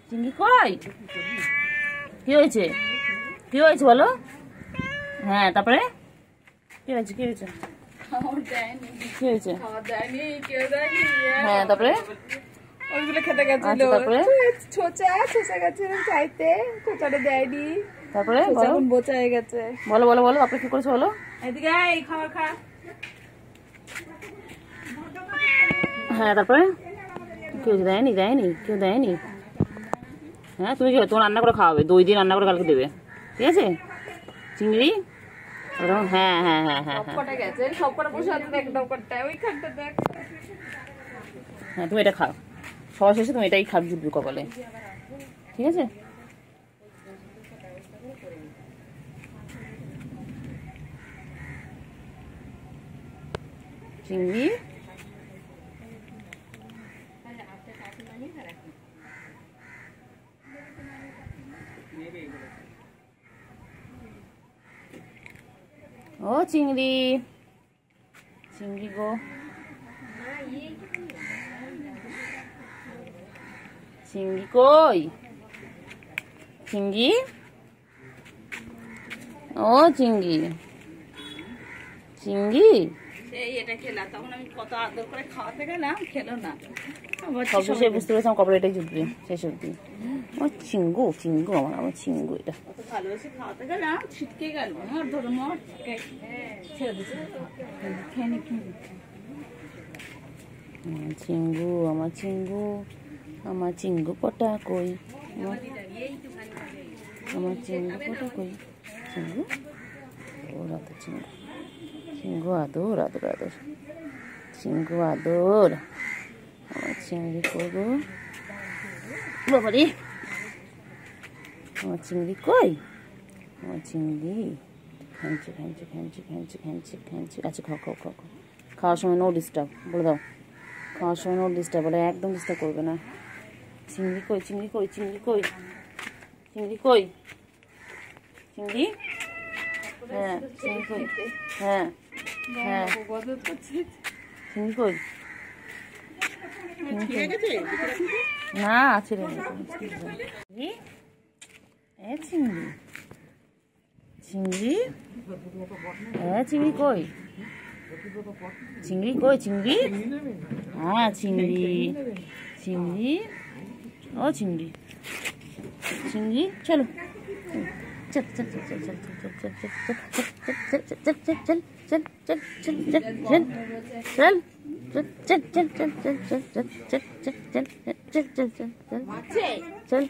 চিংড়ি কই? কি হয়েছে? কি হয়েছে বলো? হ্যাঁ, তারপরে কি হয়েছে? কি হয়েছে? কি হয়েছে? হ্যাঁ, তারপরে ওইগুলো খেতে গেছিল। তারপরে ছোচা গেছে চাইতে, ছোচাটা দেয়নি। তারপরে এখন বোচা হয়ে গেছে। বলো বলো বলো, তারপরে কি করেছো বলো? এদিকে এই খাবার খা। হ্যাঁ, তারপরে কেউ দেয়নি? দেয়নি? কেউ দেয়নি? হ্যাঁ, তুমি কি তোমার রান্না করে খাওয়াবে? দই দিয়ে রান্না করে কালকে দেবে, ঠিক আছে? চিংড়ি। হ্যাঁ হ্যাঁ হ্যাঁ হ্যাঁ সবকটা গেছে, সবকটা বসে আছে দেখ, দোকানটা ওইখানটা দেখ। হ্যাঁ, তুমি এটা খাও, সবার শেষে তুমি এটাই খাবে জুটবে কপালে, ঠিক আছে? চিংড়ি। ও চিংড়ি, চিংড়ি গো, চিংড়ি কই? চিংড়ি, ও চিংড়ি, চিংড়ি। সেই এটা খেলা, তখন আমি কত আদর করে খাওয়াতে গেলাম, খেলো না। সব শেষে বুঝতে পেরেছি আমার কপালে এটাই জুটবে শেষ অব্দি। আমার চিঙ্গু, চিঙ্গু, আমার চিঙ্গু এটা। কত ভালোবেসে খাওয়াতে গেলাম, ছিটকে গেল আমার, ধরো মর ছেড়ে দিচ্ছে। খেয়ে চিঙ্গু, আমার চিঙ্গু, আমার চিঙ্গু পটা কই? আমার চিঙ্গু পটা কই? চিঙ্গু, ওর আদর চিঙ্গু, চিঙ্গু আদর আদর আদর, চিঙ্গু আদর। আমার চিংড়ি করবো বাবারে, আমার চিংড়ি কই? আমার চিংড়ি খাঞ্চি খাঞ্চি খাঞ্চি খাঞ্চি খাঞ্চি খাঞ্চি। আচ্ছা, খাও খাও খাও খাও, খাওয়ার সময় নো ডিস্টার্ব বলে দাও, খাওয়ার সময় নো ডিস্টার্ব বলে, একদম ডিস্টার্ব করবে না। চিংড়ি কই? চিংড়ি কই? চিংড়ি কই? চিংড়ি কই? চিংড়ি, হ্যাঁ চিংড়ি কই? হ্যাঁ হ্যাঁ, চিংড়ি কই? না, ছেড়ে চিংড়ি, চিংড়ি, চিংড়ি কই? চিংড়ি কই? চিংড়ি, হ্যাঁ চিংড়ি, চিংড়ি, ও চিংড়ি, চিংড়ি, চলো চল চল চল চল চল চল চল চল চল চল চল চল চল চল চল चल चल चल चल चल चल चल चल चल चल चल चल चल चल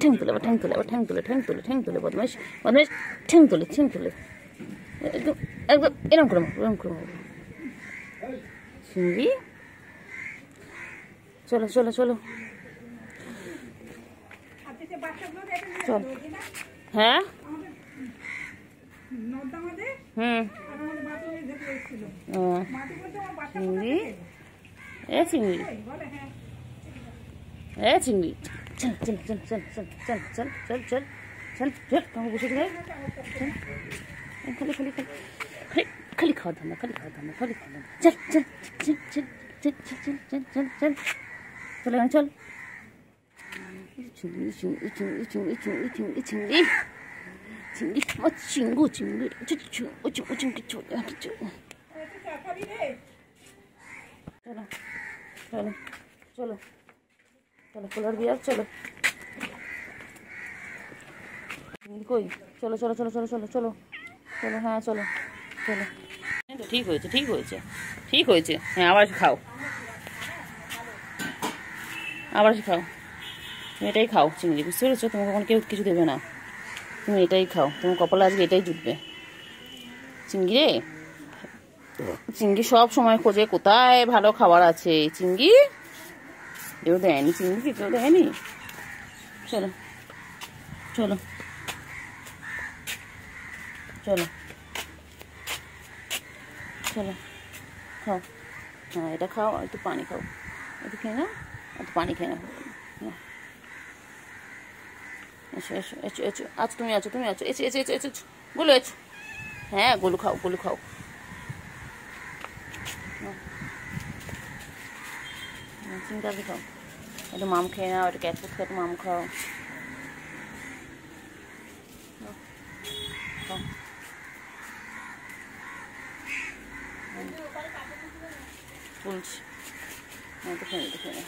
ठेंग तुले ठेंग तुले ठेंग तुले ठेंग तुले ठेंग तुले बदमाश बदमाश, ठेंग तुले एकदम एकदम एरम करो चिंगी, चलो चलो चलो चल। हाँ চিংড়ি, চিংড়ি, চিংড়ি, চল চল চল চল চল চল চল চল চল চল চল, তোমাকে বসে যাই, খালি খালি খালি খালি খাওয়া ধান্দা, খালি খাওয়া ধান্দা, খালি খাওয়া ধান্দা, চল চল চল চল চল চল চল চল চল চলে গেল, চল। চিংড়ি চিংড়ি চিংড়ি চিংড়ি চিংড়ি চিংড়ি চিংড়ি চিংড়ি, আমার চিঙ্গু চিংড়ি, চিংড়ি চলে চলো চলো চলো চলো, কুলার দিয়ে চলো, কই? চলো চলো চলো চলো চলো চলো চলো, হ্যাঁ চলো চলো, ঠিক হয়েছে ঠিক হয়েছে ঠিক হয়েছে। হ্যাঁ, আবার খাও, আবার খাও, তুমি এটাই খাও চিংড়ি, বুঝতে পেরেছো? তোমাকে কখন কেউ কিছু দেবে না, তুমি এটাই খাও, তোমার কপালে আজকে এটাই জুটবে। চিংড়ি রে, চিংড়ি সব সময় খোঁজে কোথায় ভালো খাবার আছে, চিংড়ি কেউ দেয়নি, চিংড়ি কেউ দেয়নি। চলো চলো চলো চলো, খাও, হ্যাঁ এটা খাও, একটু পানি খাও, একটু খেয়ে নাও, একটু পানি খেয়ে নাও। এসো এসো এসো এসো, আচ্ছা তুমি আছো, তুমি আছো, এসো এসো এসো এসো, গোলু এসো, হ্যাঁ গোলু খাও, গোলু খাও, চিংড়ি খাও, একটু মাম খেয়ে নাও, একটু ক্যাট ফুড খেয়ে একটু মাম খাও। তুলছি তো খেয়ে নিতে খেয়ে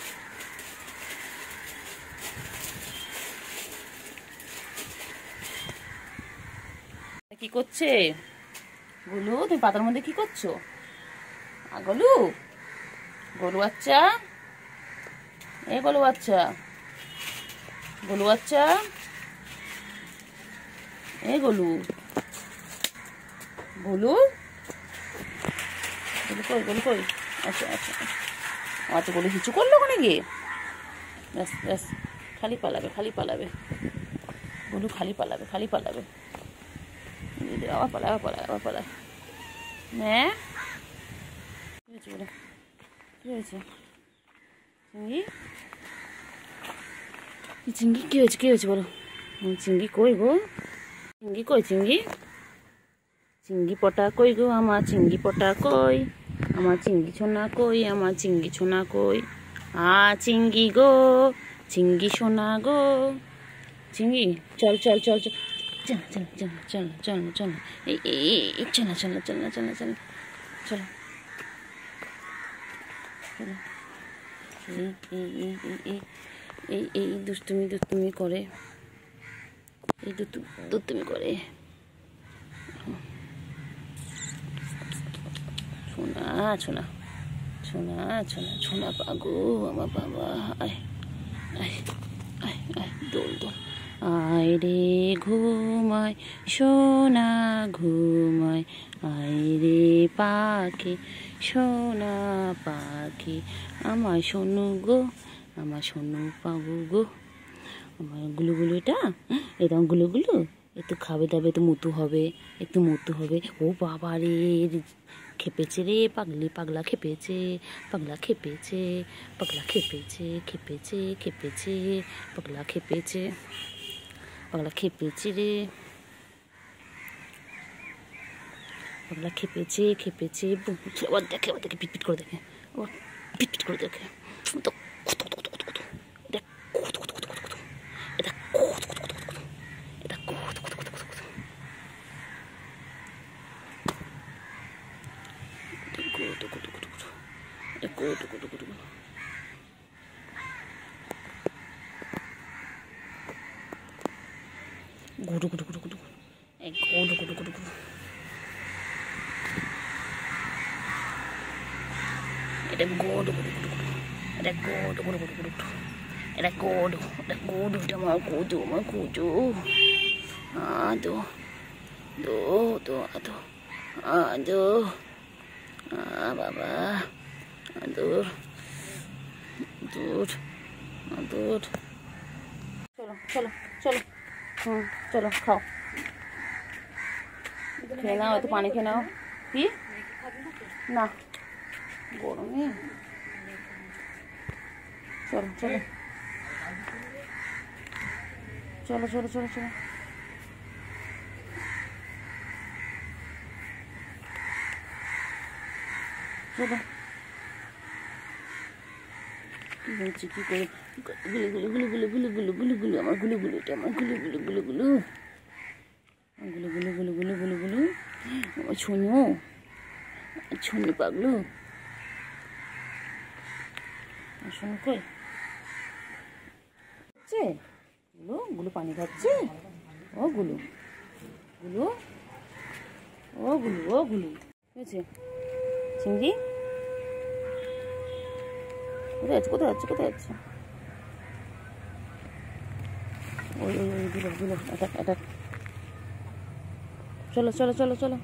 কি করছে গোলু? তুমি পাতার মধ্যে কি করছো? গোলু, গোলু বাচ্চা, এ গোলু বাচ্চা, গোলু বাচ্চা, এ গোলু, গোলু, গোলু কই, গোলু কই? আচ্ছা আচ্ছা আচ্ছা, গোলু কিছু করলো ওখানে গিয়ে? ব্যাস ব্যাস, খালি পালাবে, খালি পালাবে গোলু, খালি পালাবে, খালি পালাবে, আবার পালায়, আবার পালায়, আবার পালায়। হ্যাঁ কি হয়েছে বলো, কি হয়েছে চিঙ্গি? চিঙ্গি কি হয়েছে, কি হয়েছে বলো? চিঙ্গি কই গো? চিঙ্গি কই? চিঙ্গি, চিঙ্গি পটা কই গো? আমার চিঙ্গি পটা কই? আমার চিঙ্গি ছোনা কই? আমার চিঙ্গি ছোনা কই? চিঙ্গি গো, চিঙ্গি সোনা গো, চিঙ্গি চল চল চল চল, চল চল চল চল চল চল, এই চল চল চল চল চল চলো, এই দুষ্টুমি দুষ্টুমি করে, এই দুষ্টুমি করে। সোনা সোনা সোনা সোনা সোনা পাগো আমার বাবা, আয় আয় আয় আয়, দোল দোল, আয় রে ঘুমায় সোনা ঘুমায়, আয় রে পাখি সোনা পাখি, আমার সোনু গো, আমার সোনু পাগু গো, আমার গুলুগুলু, এটা গুলুগুলু, একটু খাবে দাবে, একটু মুতু হবে, একটু মুতু হবে। ও বাবা রে, খেপেছে রে পাগলি, পাগলা খেপেছে, পাগলা খেপেছে, পাগলা খেপেছে, খেপেছে খেপেছে, পাগলা খেপেছে, পাগলা খেপেছে রে, পাগলা খেপেছে খেপেছে। আবার দেখে, আবার দেখে, পিটপিট করে দেখে, আবার পিটপিট করে দেখে, তো কত কত কত কত, এটা কত কত কত কত কত, এটা কত কত কত কত, এটা কত কত কত কত কত, কত কত কত কত, এটা কত কত কত কত, গুটু গুটু গুটু গুটু, এই গুটু গুটু গুটু গুটু, এটা গুটু গুটু গুটু গুটু, এটা গুটু গুটু গুটু গুটু, এটা গুটু, এটা গুটু, এটা আমার গুটু, আমার গুটু, আদো দো দো আদো, আদো, বাবা, আদর দূর, আদর, চলো চলো চলো, চলো খাও, খেয়ে নাও, একটু পানি খেয়ে নাও। কি না গরমে, চলো চলো চলো চলো চলো চলো, চলো কি করে, গুলো গুলো গুলো গুলো গুলো গুলো গুলো, আমার গুলো গুলো, এটা আমার গুলো গুলো গুলো গুলো, গুলো গুলো গুলো গুলো গুলো গুলো, আমার ছোনু, ছোনু পাগলু, শোনো কই খাচ্ছে গুলো, গুলো পানি খাচ্ছে, ও গুলো গুলো, ও গুলো, ও গুলো হয়েছে চিংড়ি, কোথায় যাচ্ছে, কোথায় যাচ্ছে, কোথায় যাচ্ছে, ওই ওই ওই গুলো গুলো, এটা এটা, চলো চলো চলো চলো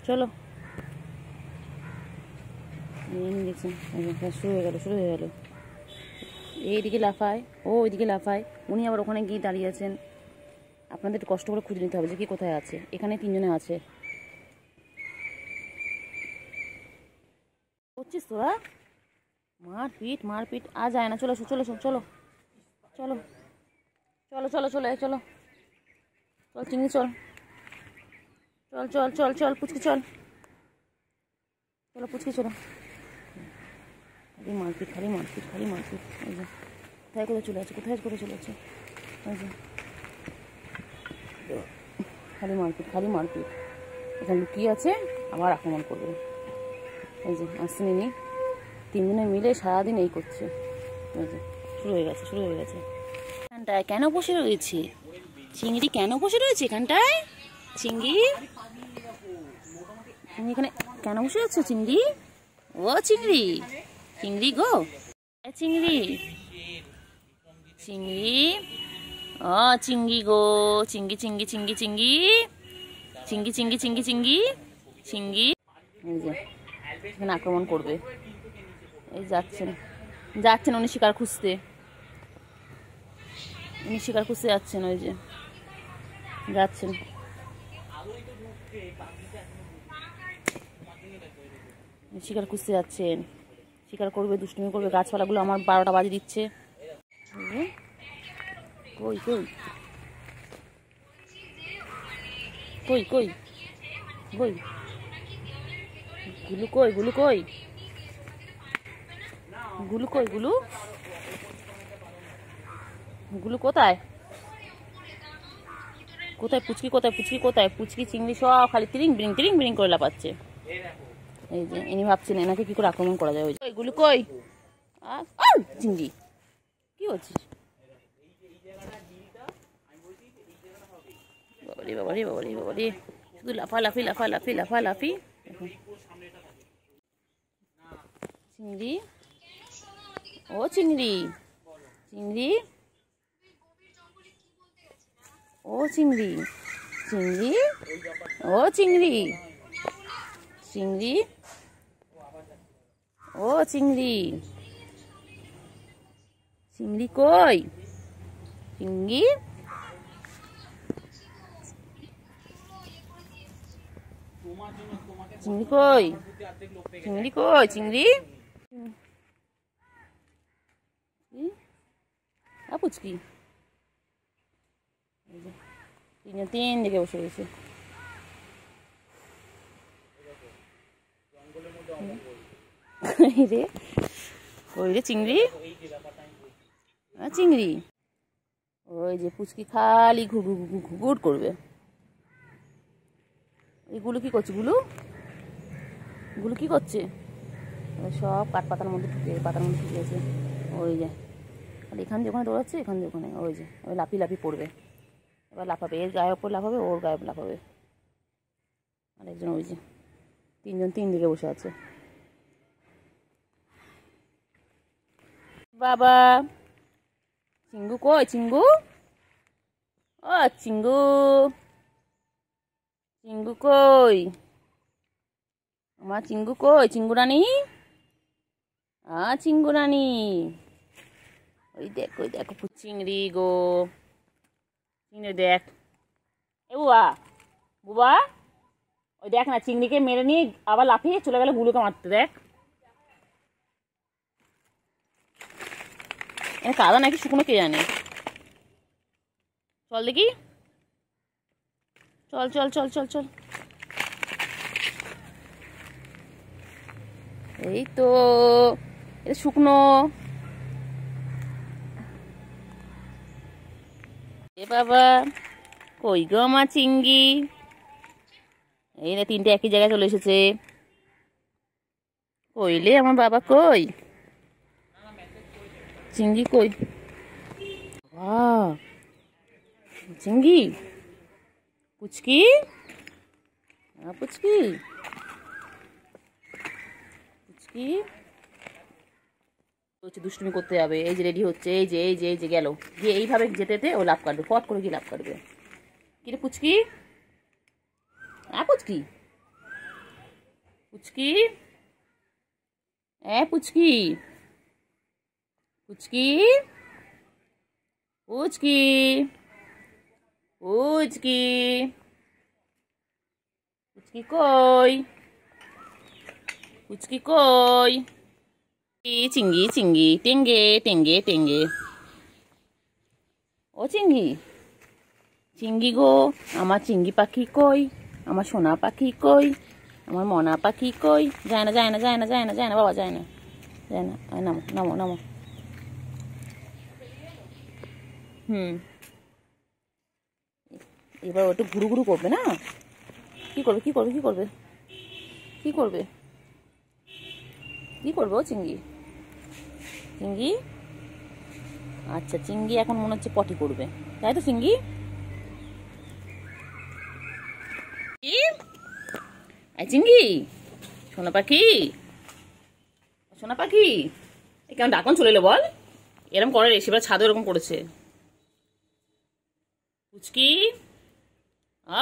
চলো, দেখছেন শুরু হয়ে গেল, শুরু হয়ে গেল, এইদিকে লাফায়, ও ওইদিকে লাফায়, উনি আবার ওখানে গিয়ে দাঁড়িয়ে আছেন। আপনাদের একটু কষ্ট করে খুঁজে নিতে হবে যে কি কোথায় আছে। এখানে তিনজনে আছে, করছিস তোরা মারপিট, মারপিট আর যায় না, চলো চলো চলো চলো চলো চলো চলো চলো চল চিংড়ি, চল চল চল চল চল পুচকি, চল চলো পুচকি, চলো মারপিট, খালি মারপিট, খালি মারপিট। ওই যে কোথায় কোথায় চলে আছে, কোথায় কোথায় চলে আছে, ওই যে খালি মারপিট, খালি মারপিট। এখানে লুকিয়ে আছে, আবার আক্রমণ করবে। এই যে আসছেন ইনি, 3 জনে মিলে সারাদিন এই করছে। এই যে শুরু হয়ে গেছে, শুরু হয়ে গেছে। এখানটায় কেন বসে রয়েছে চিংড়ি, কেন বসে রয়েছে এখানটায় চিংড়ি? তুমি এখানে কেন বসে আছো চিংড়ি? ও চিংড়ি, চিংড়ি গো, চিংড়ি, চিংড়ি, ও চিংড়ি গো, চিংড়ি চিংড়ি চিংড়ি চিংড়ি চিংড়ি চিংড়ি চিংড়ি চিংড়ি চিংড়ি। এই যে এখানে আক্রমণ করবে। এই যাচ্ছেন, যাচ্ছেন উনি শিকার খুঁজতে, উনি শিকার খুঁজতে যাচ্ছেন। ওই যে যাচ্ছেন, শিকার খুঁজতে যাচ্ছেন, শিকার করবে, দুষ্টুমি করবে। গাছপালাগুলো আমার 12টা বাজে দিচ্ছে। কই কই কই কই কই গুলু, কই গুলু, কই গুলু, কই গুলু, গুলু কোথায়, কোথায় পুচকি, কোথায় পুচকি, কোথায় পুচকি? চিংড়ি সব খালি তিরিং বিরিং করে লাপাচ্ছে। এই যে ইনি ভাবছেন এনাকে কি করে আক্রমণ করা যায়। ওই গুলু কই, চিংড়ি কি হচ্ছিস? বাবারে বাবারে বাবারে বাবারে, শুধু লাফালাফি লাফালাফি লাফালাফি। চিংড়ি, ও চিংড়ি, চিংড়ি, ও চিংড়ি, চিংড়ি, ও চিংড়ি, চিংড়ি, ও চিংড়ি, চিংড়ি কই, চিংড়ি, চিংড়ি কই, চিংড়ি কই, চিংড়ি, পুচকি। 3 দিকে বসে গেছে। রে ওই রে চিংড়ি, চিংড়ি, ওই যে পুচকি খালি ঘুঘুট করবে। এইগুলো কি করছে? গুলো, গুলো কি করছে? সব কাঠ পাতার মধ্যে পাতার মধ্যে ঢুকে গেছে। ওই যে এখান দিয়ে ওখানে দৌড়াচ্ছে, এখান দিয়ে ওখানে। ওই যে ওই লাফি লাফি পড়বে, এবার লাফাবে, এর গায়ের ওপর লাফাবে, ওর গায়ে লাফাবে। আরেকজন ওই যে 3 জন 3 দিকে বসে আছে। বাবা চিঙ্গু কই, চিঙ্গু, ও চিঙ্গু, চিঙ্গু কই, আমার চিঙ্গু কই, চিঙ্গু রানী, চিঙ্গু রানী। ওই দেখো, ওই দেখো চিংড়ি গো, চিংড়ি দেখ। এ বুবা, বুবা ওই দেখ না, চিংড়িকে মেরে নিয়ে আবার লাফিয়ে চলে গেল গুলোকে মারতে। দেখ কাদা নাকি শুকনো কে জানে। চল দেখি, চল চল চল চল চল। এই তো এটা শুকনো। এ বাবা কই গো আমার চিংড়ি? এই না 3টে একই জায়গায় চলে এসেছে। কইলে আমার বাবা কই, চিংড়ি কই? চিংড়ি, পুচকি, পুচকি, পুচকি হচ্ছে দুষ্টুমি করতে যাবে। এই যে রেডি হচ্ছে, এই যে এই যে এই যে গেল, গিয়ে এইভাবে যেতে যেতে ও লাভ কাটবে, ফট করে গিয়ে লাভ কাটবে। কি রে পুচকি, পুচকি, পুচকি, পুচকি, পুচকি, পুচকি, পুচকি, পুচকি কই, পুচকি কই? চিংড়ি চিংড়ি, টেঙ্গে টেঙ্গে টেঙ্গে। ও চিংড়ি, চিংড়ি গো, আমার চিংড়ি পাখি কই, আমার সোনা পাখি কই, আমার মনা পাখি কই? যায় না যায় না যায় না যায় না যায় না বাবা, যায় না। যায় না, নামো নামো নামো। এবার ওটা ঘুরু ঘুরু করবে না? কি করবে কি করবে কি করবে কি করবে কি করবে ও চিংড়ি? চিংড়ি, আচ্ছা চিংড়ি এখন মনে হচ্ছে পটি করবে, তাই তো চিংড়ি? চিংড়ি, সোনা পাখি, সোনা পাখি, কেমন ডাকন চলে এলো বল? এরকম করে রে, সেবার ছাদও এরকম করেছে। পুচকি,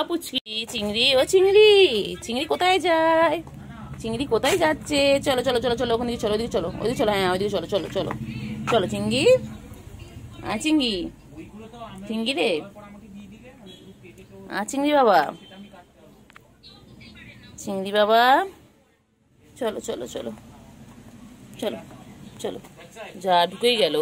পুচকি, চিংড়ি, ও চিংড়ি, চিংড়ি কোথায় যায়? চিংড়ি কোথায় যাচ্ছে? চলো চলো চলো চলো, ওখান দিকে চলো, ওইদিকে চলো, ওইদিকে চলো, হ্যাঁ ওইদিকে চলো, চলো চলো চলো চিংড়ি, চিংড়ি, চিংড়ি রে, চিংড়ি বাবা, চিংড়ি বাবা, চলো চলো চলো চলো চলো, যা ঢুকেই গেল।